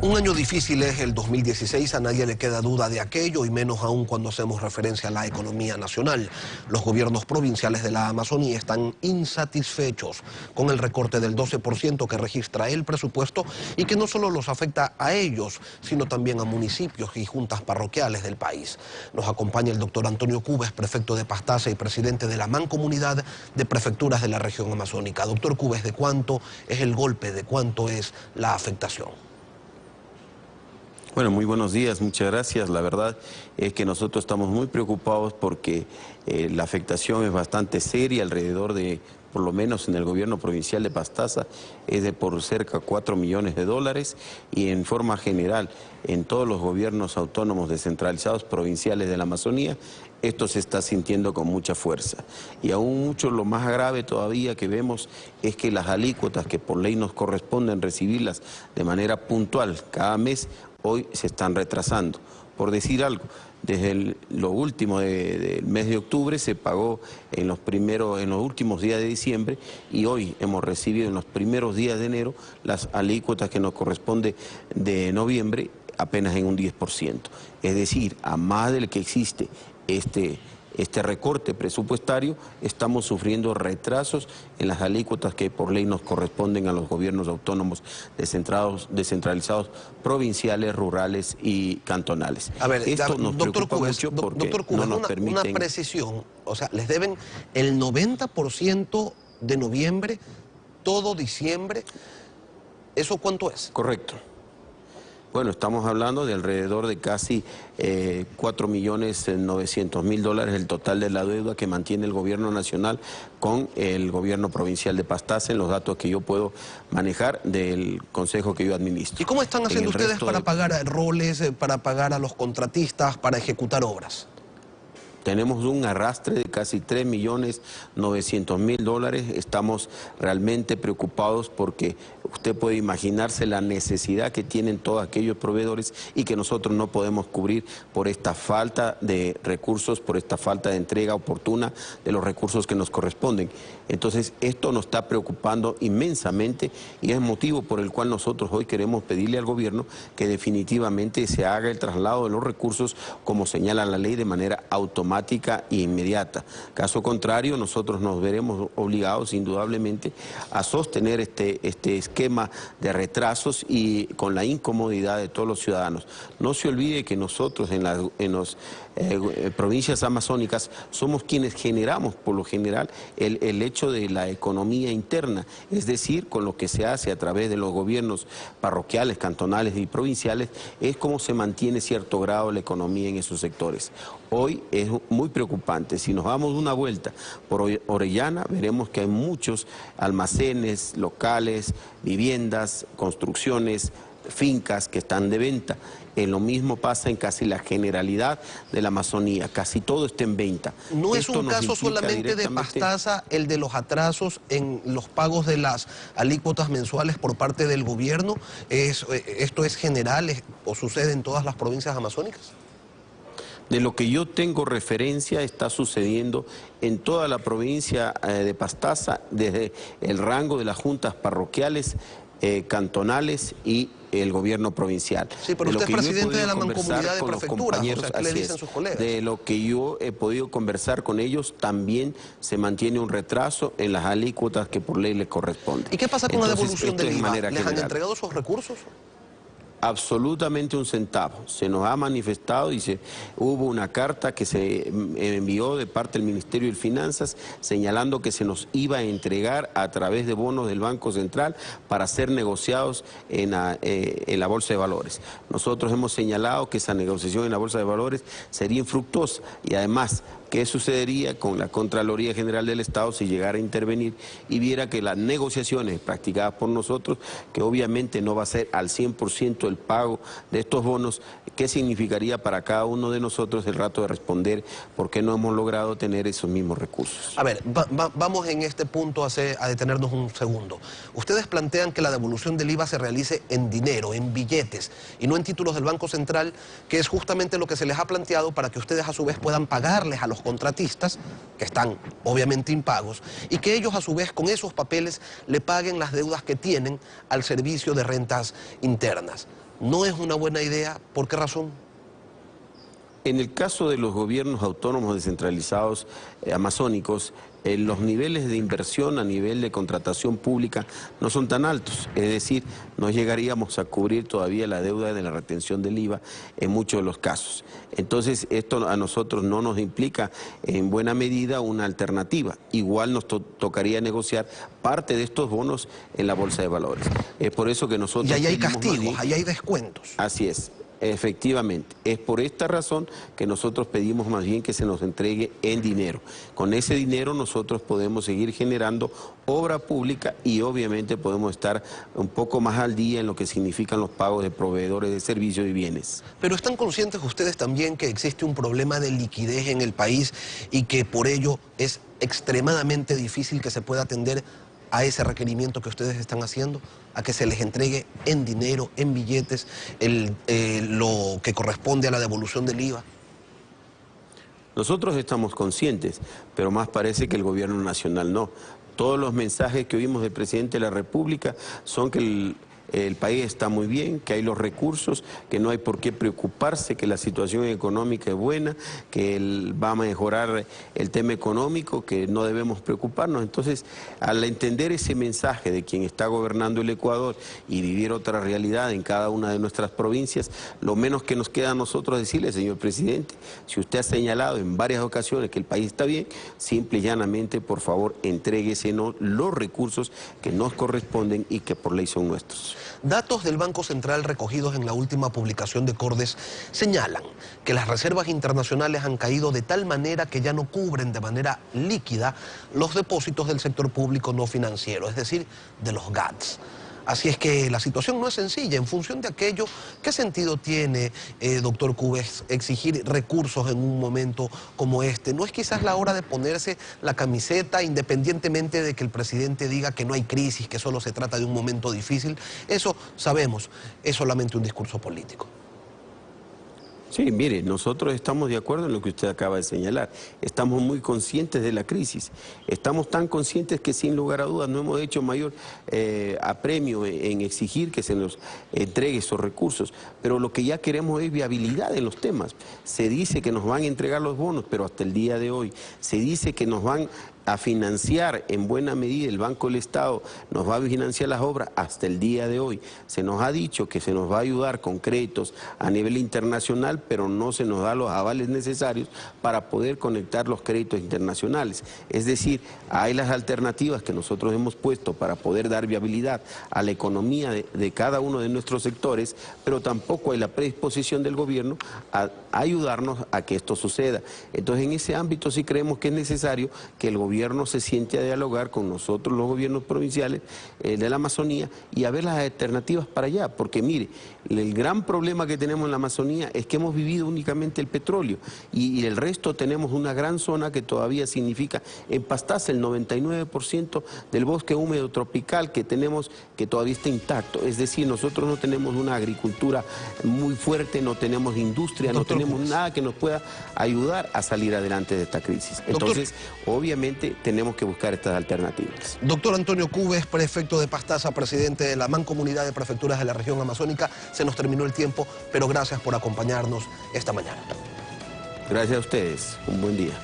Un año difícil es el 2016, a nadie le queda duda de aquello, y menos aún cuando hacemos referencia a la economía nacional. Los gobiernos provinciales de la Amazonía están insatisfechos con el recorte del 12% que registra el presupuesto y que no solo los afecta a ellos, sino también a municipios y juntas parroquiales del país. Nos acompaña el doctor Antonio Cubes, prefecto de Pastaza y presidente de la Mancomunidad de Prefecturas de la región amazónica. Doctor Cubes, ¿de cuánto es el golpe, de cuánto es la afectación? Bueno, muy buenos días, muchas gracias. La verdad es que nosotros estamos muy preocupados porque la afectación es bastante seria, alrededor de, por lo menos en el gobierno provincial de Pastaza, es de por cerca de 4 millones de dólares, y en forma general en todos los gobiernos autónomos descentralizados provinciales de la Amazonía, esto se está sintiendo con mucha fuerza. Y aún mucho lo más grave todavía que vemos es que las alícuotas que por ley nos corresponden recibirlas de manera puntual cada mes, hoy se están retrasando. Por decir algo, desde lo último del mes de octubre se pagó en los últimos días de diciembre, y hoy hemos recibido en los primeros días de enero las alícuotas que nos corresponde de noviembre apenas en un 10%. Es decir, a más del que existe este recorte presupuestario, estamos sufriendo retrasos en las alícuotas que por ley nos corresponden a los gobiernos autónomos descentralizados provinciales, rurales y cantonales. A ver, esto nos doctor preocupa Cubes, mucho porque doctor Cubes, no nos permiten... una precisión, o sea, les deben el 90% de noviembre, todo diciembre, ¿eso cuánto es? Correcto. Bueno, estamos hablando de alrededor de casi 4.900.000 dólares el total de la deuda que mantiene el gobierno nacional con el gobierno provincial de Pastaza, en los datos que yo puedo manejar del consejo que yo administro. ¿Y cómo están haciendo ustedes para pagar roles, para pagar a los contratistas, para ejecutar obras? Tenemos un arrastre de casi 3.900.000 dólares. Estamos realmente preocupados porque usted puede imaginarse la necesidad que tienen todos aquellos proveedores y que nosotros no podemos cubrir por esta falta de recursos, por esta falta de entrega oportuna de los recursos que nos corresponden. Entonces, esto nos está preocupando inmensamente, y es motivo por el cual nosotros hoy queremos pedirle al gobierno que definitivamente se haga el traslado de los recursos, como señala la ley, de manera automática e inmediata. Caso contrario, nosotros nos veremos obligados indudablemente a sostener este esquema de retrasos y con la incomodidad de todos los ciudadanos. No se olvide que nosotros en las provincias amazónicas somos quienes generamos por lo general el hecho de la economía interna, es decir, con lo que se hace a través de los gobiernos parroquiales, cantonales y provinciales, es como se mantiene cierto grado la economía en esos sectores. Hoy es muy preocupante. Si nos damos una vuelta por Orellana, veremos que hay muchos almacenes, locales, viviendas, construcciones, fincas que están de venta. Lo mismo pasa en casi la generalidad de la Amazonía, casi todo está en venta. ¿No es un caso solamente de Pastaza el de los atrasos en los pagos de las alícuotas mensuales por parte del gobierno? ¿Esto es general o sucede en todas las provincias amazónicas? De lo que yo tengo referencia, está sucediendo en toda la provincia de Pastaza, desde el rango de las juntas parroquiales, cantonales y el gobierno provincial. Sí, pero usted es presidente de la Mancomunidad de Prefecturas, o sea, ¿qué le dicen sus colegas? De lo que yo he podido conversar con ellos, también se mantiene un retraso en las alícuotas que por ley les corresponde. ¿Y qué pasa con la devolución del IVA? ¿Les han entregado sus recursos? Absolutamente un centavo. Se nos ha manifestado, hubo una carta que se envió de parte del Ministerio de Finanzas señalando que se nos iba a entregar a través de bonos del Banco Central para ser negociados en la Bolsa de Valores. Nosotros hemos señalado que esa negociación en la Bolsa de Valores sería infructuosa, y además, ¿qué sucedería con la Contraloría General del Estado si llegara a intervenir y viera que las negociaciones practicadas por nosotros, que obviamente no va a ser al 100% el pago de estos bonos, qué significaría para cada uno de nosotros el rato de responder por qué no hemos logrado tener esos mismos recursos? A ver, vamos en este punto a detenernos un segundo. Ustedes plantean que la devolución del IVA se realice en dinero, en billetes, y no en títulos del Banco Central, que es justamente lo que se les ha planteado para que ustedes a su vez puedan pagarles a los contratistas, que están obviamente impagos, y que ellos a su vez con esos papeles le paguen las deudas que tienen al servicio de rentas internas. ¿No es una buena idea? ¿Por qué razón? En el caso de los gobiernos autónomos descentralizados amazónicos, los niveles de inversión a nivel de contratación pública no son tan altos, es decir, no llegaríamos a cubrir todavía la deuda de la retención del IVA en muchos de los casos. Entonces, esto a nosotros no nos implica en buena medida una alternativa. Igual nos tocaría negociar parte de estos bonos en la Bolsa de Valores. Es por eso que nosotros... Y ahí hay castigos, ahí hay descuentos. Así es. Efectivamente, es por esta razón que nosotros pedimos más bien que se nos entregue en dinero. Con ese dinero nosotros podemos seguir generando obra pública y obviamente podemos estar un poco más al día en lo que significan los pagos de proveedores de servicios y bienes. Pero ¿están conscientes ustedes también que existe un problema de liquidez en el país y que por ello es extremadamente difícil que se pueda atender a ese requerimiento que ustedes están haciendo, a que se les entregue en dinero, en billetes, lo que corresponde a la devolución del IVA? Nosotros estamos conscientes, pero más parece que el gobierno nacional no. Todos los mensajes que oímos del presidente de la República son que el país está muy bien, que hay los recursos, que no hay por qué preocuparse, que la situación económica es buena, que va a mejorar el tema económico, que no debemos preocuparnos. Entonces, al entender ese mensaje de quien está gobernando el Ecuador y vivir otra realidad en cada una de nuestras provincias, lo menos que nos queda a nosotros decirle, señor presidente, si usted ha señalado en varias ocasiones que el país está bien, simple y llanamente, por favor, entréguesenos los recursos que nos corresponden y que por ley son nuestros. Datos del Banco Central recogidos en la última publicación de Cordes señalan que las reservas internacionales han caído de tal manera que ya no cubren de manera líquida los depósitos del sector público no financiero, es decir, de los GATS. Así es que la situación no es sencilla. En función de aquello, ¿qué sentido tiene, doctor Cubes, exigir recursos en un momento como este? ¿No es quizás la hora de ponerse la camiseta, independientemente de que el presidente diga que no hay crisis, que solo se trata de un momento difícil? Eso, sabemos, es solamente un discurso político. Sí, mire, nosotros estamos de acuerdo en lo que usted acaba de señalar. Estamos muy conscientes de la crisis. Estamos tan conscientes que sin lugar a dudas no hemos hecho mayor apremio en exigir que se nos entregue esos recursos. Pero lo que ya queremos es viabilidad en los temas. Se dice que nos van a entregar los bonos, pero hasta el día de hoy se dice que nos van a financiar en buena medida, el Banco del Estado nos va a financiar las obras hasta el día de hoy. Se nos ha dicho que se nos va a ayudar con créditos a nivel internacional, pero no se nos da los avales necesarios para poder conectar los créditos internacionales. Es decir, hay las alternativas que nosotros hemos puesto para poder dar viabilidad a la economía de cada uno de nuestros sectores, pero tampoco hay la predisposición del gobierno a ayudarnos a que esto suceda. Entonces, en ese ámbito sí creemos que es necesario que el gobierno se siente a dialogar con nosotros, los gobiernos provinciales de la Amazonía, y a ver las alternativas para allá, porque mire, el gran problema que tenemos en la Amazonía es que hemos vivido únicamente el petróleo y el resto tenemos una gran zona que todavía significa en Pastaza el 99% del bosque húmedo tropical que tenemos que todavía está intacto, es decir, nosotros no tenemos una agricultura muy fuerte, no tenemos industria, no tenemos nada que nos pueda ayudar a salir adelante de esta crisis. Entonces, obviamente tenemos que buscar estas alternativas. Doctor Antonio Cubes, prefecto de Pastaza, presidente de la Mancomunidad de Prefecturas de la Región Amazónica, se nos terminó el tiempo, pero gracias por acompañarnos esta mañana. Gracias a ustedes, un buen día.